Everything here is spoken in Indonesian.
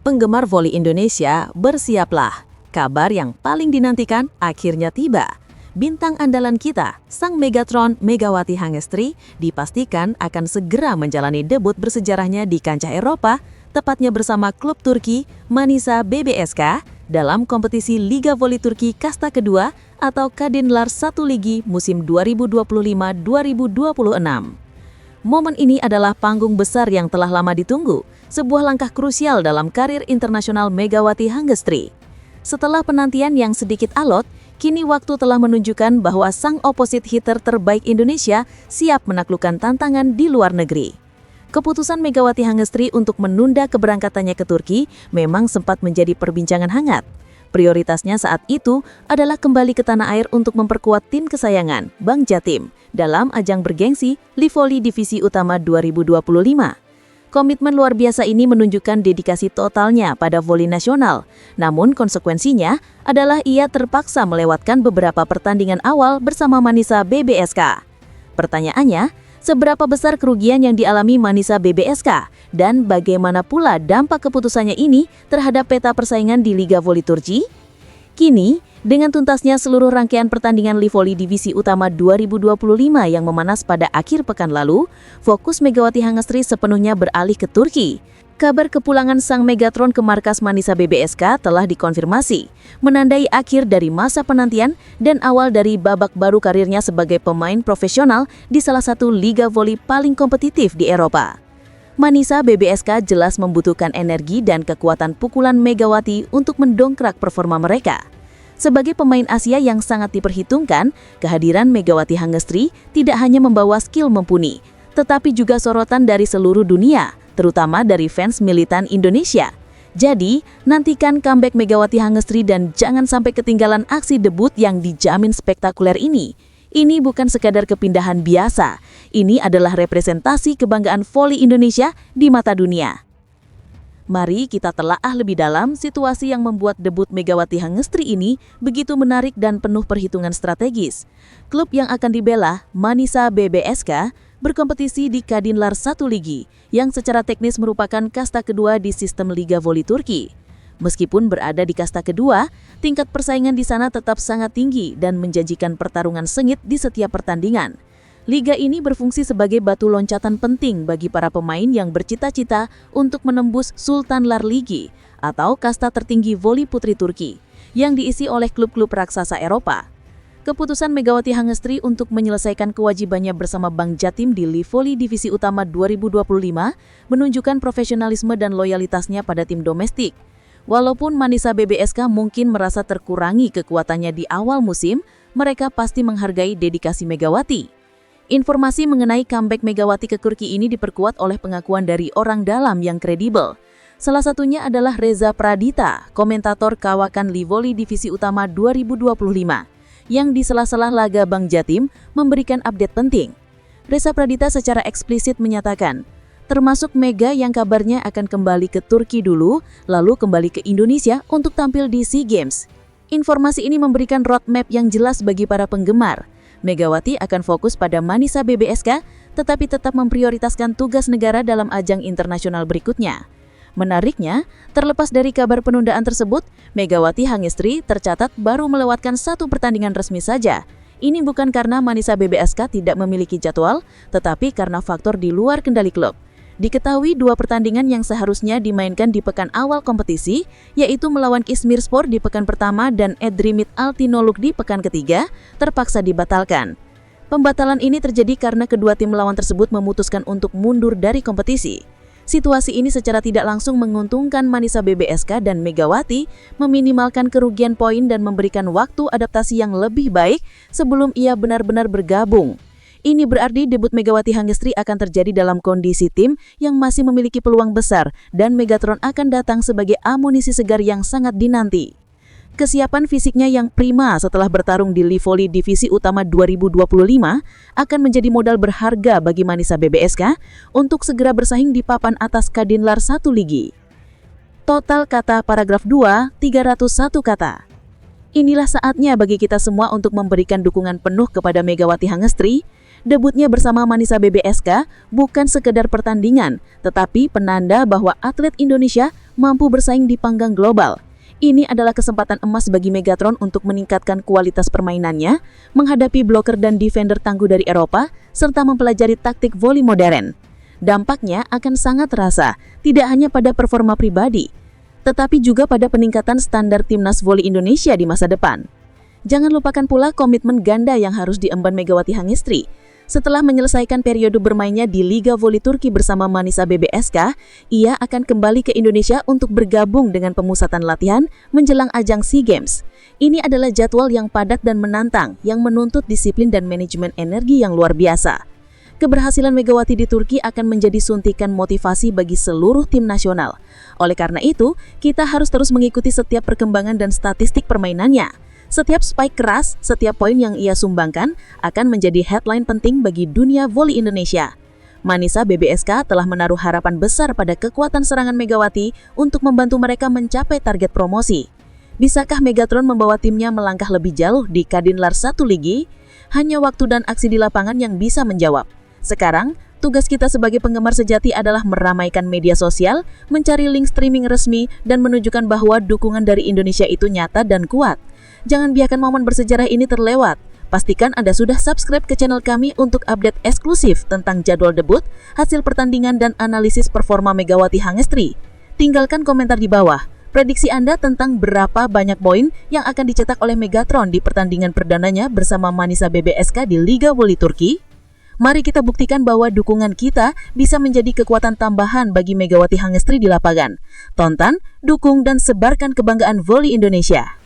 Penggemar voli Indonesia, bersiaplah. Kabar yang paling dinantikan akhirnya tiba. Bintang andalan kita, sang Megatron Megawati Hangestri, dipastikan akan segera menjalani debut bersejarahnya di kancah Eropa, tepatnya bersama klub Turki Manisa BBSK dalam kompetisi Liga Voli Turki Kasta Kedua atau Kadınlar 1 Ligi musim 2025-2026. Momen ini adalah panggung besar yang telah lama ditunggu, sebuah langkah krusial dalam karir internasional Megawati Hangestri. Setelah penantian yang sedikit alot, kini waktu telah menunjukkan bahwa sang opposite hitter terbaik Indonesia siap menaklukkan tantangan di luar negeri. Keputusan Megawati Hangestri untuk menunda keberangkatannya ke Turki memang sempat menjadi perbincangan hangat. Prioritasnya saat itu adalah kembali ke tanah air untuk memperkuat tim kesayangan, Bank Jatim, dalam ajang bergengsi Livoli Divisi Utama 2025. Komitmen luar biasa ini menunjukkan dedikasi totalnya pada voli nasional. Namun konsekuensinya adalah ia terpaksa melewatkan beberapa pertandingan awal bersama Manisa BBSK. Pertanyaannya, seberapa besar kerugian yang dialami Manisa BBSK dan bagaimana pula dampak keputusannya ini terhadap peta persaingan di Liga Voli Turki? Kini, dengan tuntasnya seluruh rangkaian pertandingan Livoli Divisi Utama 2025 yang memanas pada akhir pekan lalu, fokus Megawati Hangestri sepenuhnya beralih ke Turki. Kabar kepulangan sang Megatron ke markas Manisa BBSK telah dikonfirmasi, menandai akhir dari masa penantian dan awal dari babak baru karirnya sebagai pemain profesional di salah satu liga voli paling kompetitif di Eropa. Manisa BBSK jelas membutuhkan energi dan kekuatan pukulan Megawati untuk mendongkrak performa mereka. Sebagai pemain Asia yang sangat diperhitungkan, kehadiran Megawati Hangestri tidak hanya membawa skill mumpuni, tetapi juga sorotan dari seluruh dunia, terutama dari fans militan Indonesia. Jadi, nantikan comeback Megawati Hangestri dan jangan sampai ketinggalan aksi debut yang dijamin spektakuler ini. Ini bukan sekadar kepindahan biasa, ini adalah representasi kebanggaan voli Indonesia di mata dunia. Mari kita telaah lebih dalam situasi yang membuat debut Megawati Hangestri ini begitu menarik dan penuh perhitungan strategis. Klub yang akan dibela, Manisa BBSK, berkompetisi di Kadınlar 1 Ligi, yang secara teknis merupakan kasta kedua di sistem Liga Voli Turki. Meskipun berada di kasta kedua, tingkat persaingan di sana tetap sangat tinggi dan menjanjikan pertarungan sengit di setiap pertandingan. Liga ini berfungsi sebagai batu loncatan penting bagi para pemain yang bercita-cita untuk menembus Sultanlar Ligi atau kasta tertinggi voli putri Turki, yang diisi oleh klub-klub raksasa Eropa. Keputusan Megawati Hangestri untuk menyelesaikan kewajibannya bersama Bank Jatim di Livoli Divisi Utama 2025 menunjukkan profesionalisme dan loyalitasnya pada tim domestik. Walaupun Manisa BBSK mungkin merasa terkurangi kekuatannya di awal musim, mereka pasti menghargai dedikasi Megawati. Informasi mengenai comeback Megawati ke Turki ini diperkuat oleh pengakuan dari orang dalam yang kredibel. Salah satunya adalah Reza Pradita, komentator kawakan Livoli Divisi Utama 2025, yang di sela-sela laga Bank Jatim memberikan update penting. Reza Pradita secara eksplisit menyatakan, termasuk Mega yang kabarnya akan kembali ke Turki dulu, lalu kembali ke Indonesia untuk tampil di SEA Games. Informasi ini memberikan roadmap yang jelas bagi para penggemar. Megawati akan fokus pada Manisa BBSK, tetapi tetap memprioritaskan tugas negara dalam ajang internasional berikutnya. Menariknya, terlepas dari kabar penundaan tersebut, Megawati Hangestri tercatat baru melewatkan satu pertandingan resmi saja. Ini bukan karena Manisa BBSK tidak memiliki jadwal, tetapi karena faktor di luar kendali klub. Diketahui dua pertandingan yang seharusnya dimainkan di pekan awal kompetisi, yaitu melawan İzmirspor di pekan pertama dan Edremit Altinoluk di pekan ketiga, terpaksa dibatalkan. Pembatalan ini terjadi karena kedua tim lawan tersebut memutuskan untuk mundur dari kompetisi. Situasi ini secara tidak langsung menguntungkan Manisa BBSK dan Megawati, meminimalkan kerugian poin dan memberikan waktu adaptasi yang lebih baik sebelum ia benar-benar bergabung. Ini berarti debut Megawati Hangestri akan terjadi dalam kondisi tim yang masih memiliki peluang besar dan Megatron akan datang sebagai amunisi segar yang sangat dinanti. Kesiapan fisiknya yang prima setelah bertarung di Livoli Divisi Utama 2025 akan menjadi modal berharga bagi Manisa BBSK untuk segera bersaing di papan atas Kadınlar 1 Ligi. Total kata paragraf 2, 301 kata. Inilah saatnya bagi kita semua untuk memberikan dukungan penuh kepada Megawati Hangestri. Debutnya bersama Manisa BBSK bukan sekedar pertandingan, tetapi penanda bahwa atlet Indonesia mampu bersaing di panggang global. Ini adalah kesempatan emas bagi Megatron untuk meningkatkan kualitas permainannya, menghadapi bloker dan defender tangguh dari Eropa, serta mempelajari taktik voli modern. Dampaknya akan sangat terasa, tidak hanya pada performa pribadi, tetapi juga pada peningkatan standar timnas voli Indonesia di masa depan. Jangan lupakan pula komitmen ganda yang harus diemban Megawati Hangestri. Setelah menyelesaikan periode bermainnya di Liga Voli Turki bersama Manisa BBSK, ia akan kembali ke Indonesia untuk bergabung dengan pemusatan latihan menjelang ajang SEA Games. Ini adalah jadwal yang padat dan menantang, yang menuntut disiplin dan manajemen energi yang luar biasa. Keberhasilan Megawati di Turki akan menjadi suntikan motivasi bagi seluruh tim nasional. Oleh karena itu, kita harus terus mengikuti setiap perkembangan dan statistik permainannya. Setiap spike keras, setiap poin yang ia sumbangkan akan menjadi headline penting bagi dunia voli Indonesia. Manisa BBSK telah menaruh harapan besar pada kekuatan serangan Megawati untuk membantu mereka mencapai target promosi. Bisakah Megatron membawa timnya melangkah lebih jauh di Kadinlar 1 Ligi? Hanya waktu dan aksi di lapangan yang bisa menjawab. Sekarang, tugas kita sebagai penggemar sejati adalah meramaikan media sosial, mencari link streaming resmi, dan menunjukkan bahwa dukungan dari Indonesia itu nyata dan kuat. Jangan biarkan momen bersejarah ini terlewat. Pastikan Anda sudah subscribe ke channel kami untuk update eksklusif tentang jadwal debut, hasil pertandingan, dan analisis performa Megawati Hangestri. Tinggalkan komentar di bawah. Prediksi Anda tentang berapa banyak poin yang akan dicetak oleh Megatron di pertandingan perdananya bersama Manisa BBSK di Liga Voli Turki? Mari kita buktikan bahwa dukungan kita bisa menjadi kekuatan tambahan bagi Megawati Hangestri di lapangan. Tonton, dukung, dan sebarkan kebanggaan voli Indonesia.